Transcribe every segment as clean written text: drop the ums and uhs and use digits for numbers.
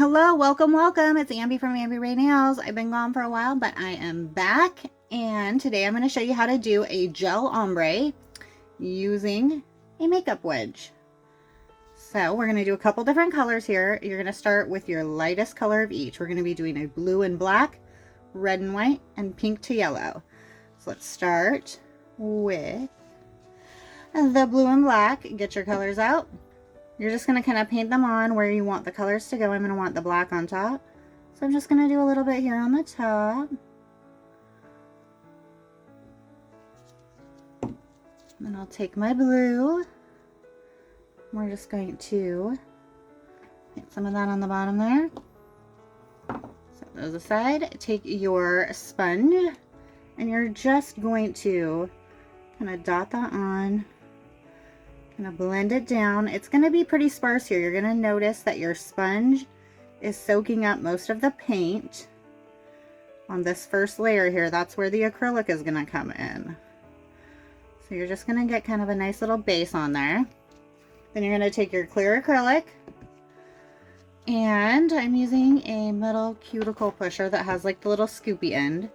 Hello, welcome, welcome. It's Ambi from AmbeeRay Nails. I've been gone for a while, but I am back. And today I'm going to show you how to do a gel ombre using a makeup wedge. So we're going to do a couple different colors here. You're going to start with your lightest color of each. We're going to be doing a blue and black, red and white, and pink to yellow. So let's start with the blue and black. Get your colors out. You're just going to kind of paint them on where you want the colors to go. I'm going to want the black on top. So I'm just going to do a little bit here on the top. And then I'll take my blue. We're just going to paint some of that on the bottom there. Set those aside. Take your sponge and you're just going to kind of dot that on. Gonna blend it down. It's gonna be pretty sparse here. You're gonna notice that your sponge is soaking up most of the paint on this first layer here. That's where the acrylic is gonna come in. So you're just gonna get kind of a nice little base on there. Then you're gonna take your clear acrylic, and I'm using a metal cuticle pusher that has like the little scoopy end,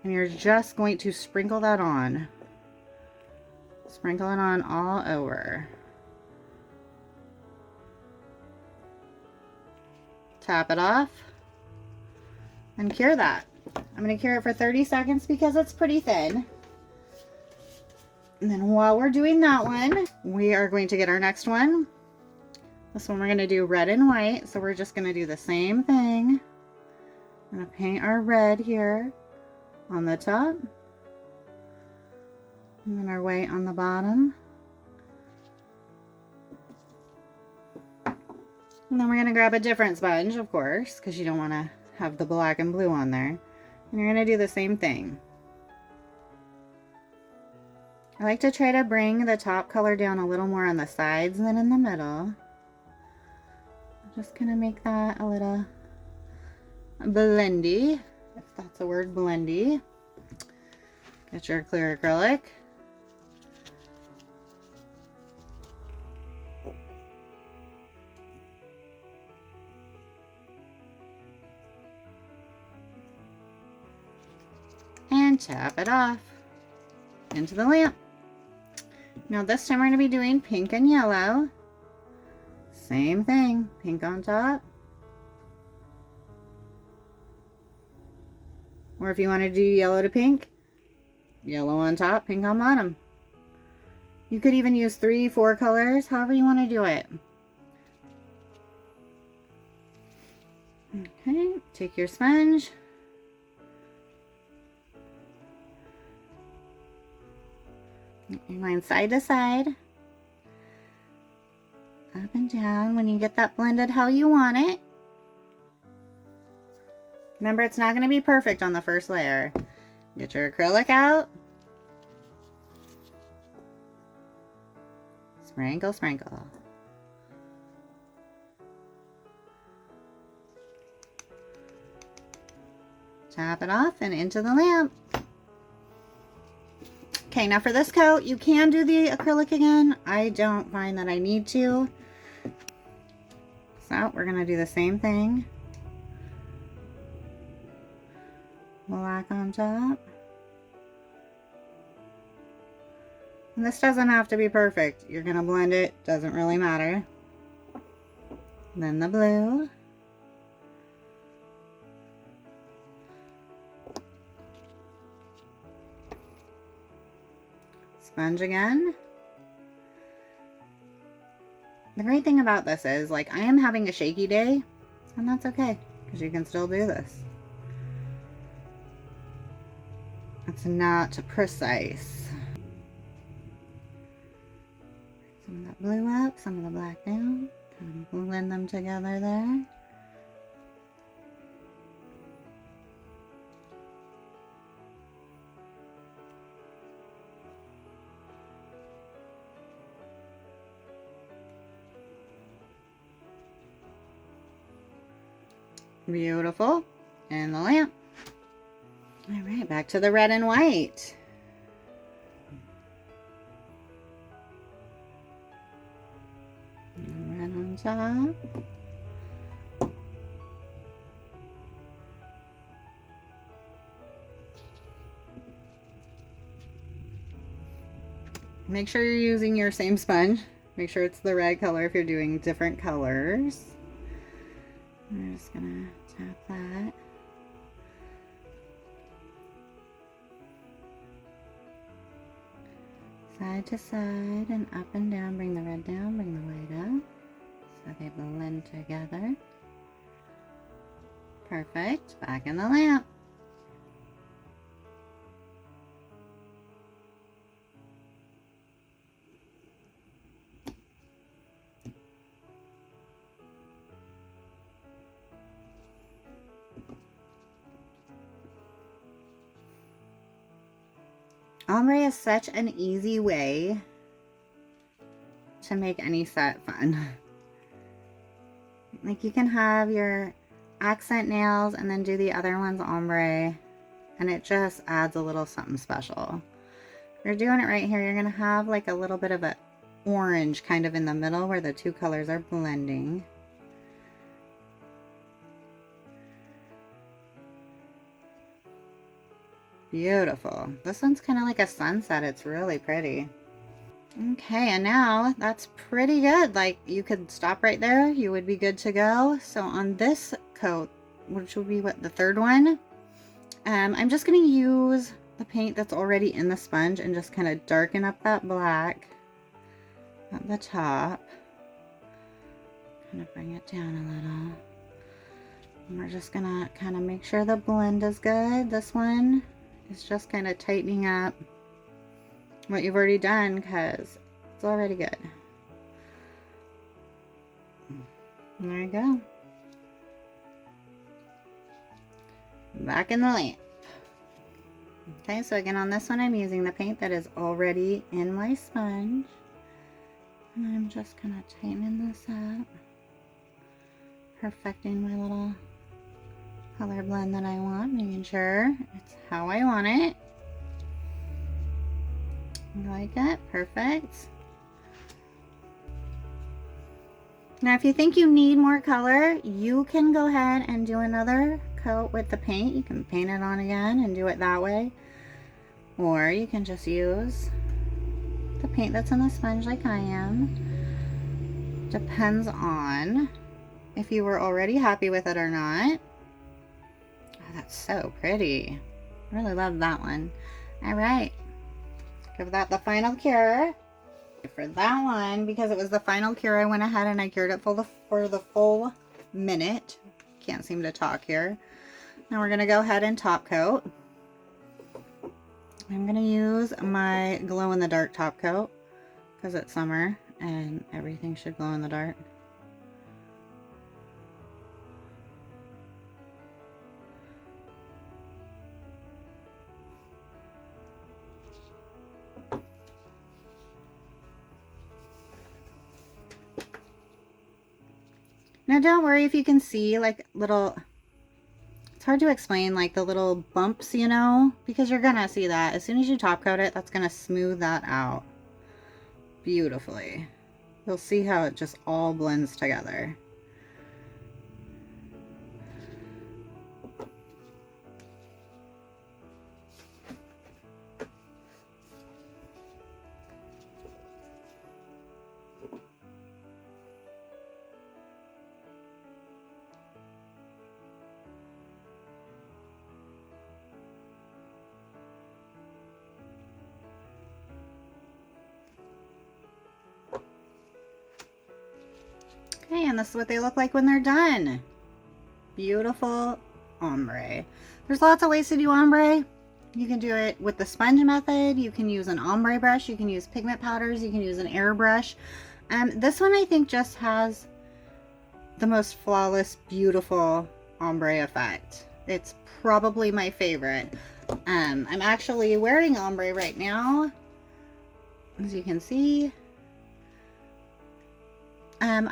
and you're just going to sprinkle that on. Sprinkle it on all over. Tap it off and cure that. I'm going to cure it for 30 seconds because it's pretty thin. And then while we're doing that one, we are going to get our next one. This one we're going to do red and white. So we're just going to do the same thing. I'm going to paint our red here on the top. And then our white on the bottom. And then we're going to grab a different sponge, of course, because you don't want to have the black and blue on there. And you're going to do the same thing. I like to try to bring the top color down a little more on the sides than in the middle. I'm just going to make that a little blendy, if that's a word, blendy. Get your clear acrylic. And tap it off into the lamp. Now this time we're going to be doing pink and yellow. Same thing, pink on top. Or if you want to do yellow to pink, yellow on top, pink on bottom. You could even use 3, 4 colors, however you want to do it. Okay, take your sponge. Get your line side to side. Up and down when you get that blended how you want it. Remember, it's not going to be perfect on the first layer. Get your acrylic out. Sprinkle, sprinkle. Tap it off and into the lamp. Okay, now for this coat, you can do the acrylic again. I don't find that I need to. So we're going to do the same thing. Black on top. And this doesn't have to be perfect. You're going to blend it. Doesn't really matter. Then the blue. Sponge again. The great thing about this is, like, I am having a shaky day, and that's okay, because you can still do this. It's not precise. Some of that blue up, some of the black down. Kind of blend them together there. Beautiful. And the lamp. All right, back to the red and white. Red on top. Make sure you're using your same sponge. Make sure it's the red color if you're doing different colors. I'm just gonna tap that. Side to side and up and down. Bring the red down, bring the white up. So they blend together. Perfect. Back in the lamp. Ombre is such an easy way to make any set fun. Like you can have your accent nails and then do the other ones ombre, and it just adds a little something special. If you're doing it right here, you're gonna have like a little bit of an orange kind of in the middle where the two colors are blending. Beautiful. This one's kind of like a sunset. It's really pretty. Okay, and now that's pretty good. Like you could stop right there. You would be good to go. So on this coat, which will be what, the third one, I'm just going to use the paint that's already in the sponge and just kind of darken up that black at the top. Kind of bring it down a little. And we're just going to kind of make sure the blend is good. This one is just kind of tightening up what you've already done because it's already good. There you go. Back in the lamp. Okay, so again on this one I'm using the paint that is already in my sponge. And I'm just kind of tightening this up. Perfecting my little color blend that I want, making sure it's how I want it. Like it, perfect. Now if you think you need more color, you can go ahead and do another coat with the paint. You can paint it on again and do it that way. Or you can just use the paint that's on the sponge like I am. Depends on if you were already happy with it or not. Oh, that's so pretty. I really love that one. All right. Give that the final cure. For that one, because it was the final cure, I went ahead and I cured it for the full minute. Can't seem to talk here. Now we're going to go ahead and top coat. I'm going to use my glow in the dark top coat because it's summer and everything should glow in the dark. Now don't worry if you can see like little, it's hard to explain, like the little bumps, you know, because you're gonna see that. As soon as you top coat it, that's gonna smooth that out beautifully. You'll see how it just all blends together. Okay, and this is what they look like when they're done. Beautiful ombre. There's lots of ways to do ombre. You can do it with the sponge method. You can use an ombre brush. You can use pigment powders. You can use an airbrush. This one I think just has the most flawless, beautiful ombre effect. It's probably my favorite. I'm actually wearing ombre right now, as you can see.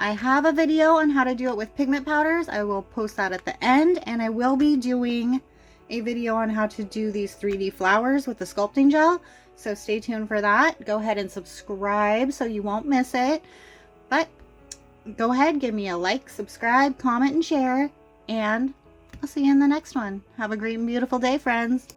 I have a video on how to do it with pigment powders. I will post that at the end, and I will be doing a video on how to do these 3D flowers with the sculpting gel. So stay tuned for that. Go ahead and subscribe so you won't miss it. But go ahead, give me a like, subscribe, comment, and share, and I'll see you in the next one. Have a great and beautiful day, friends.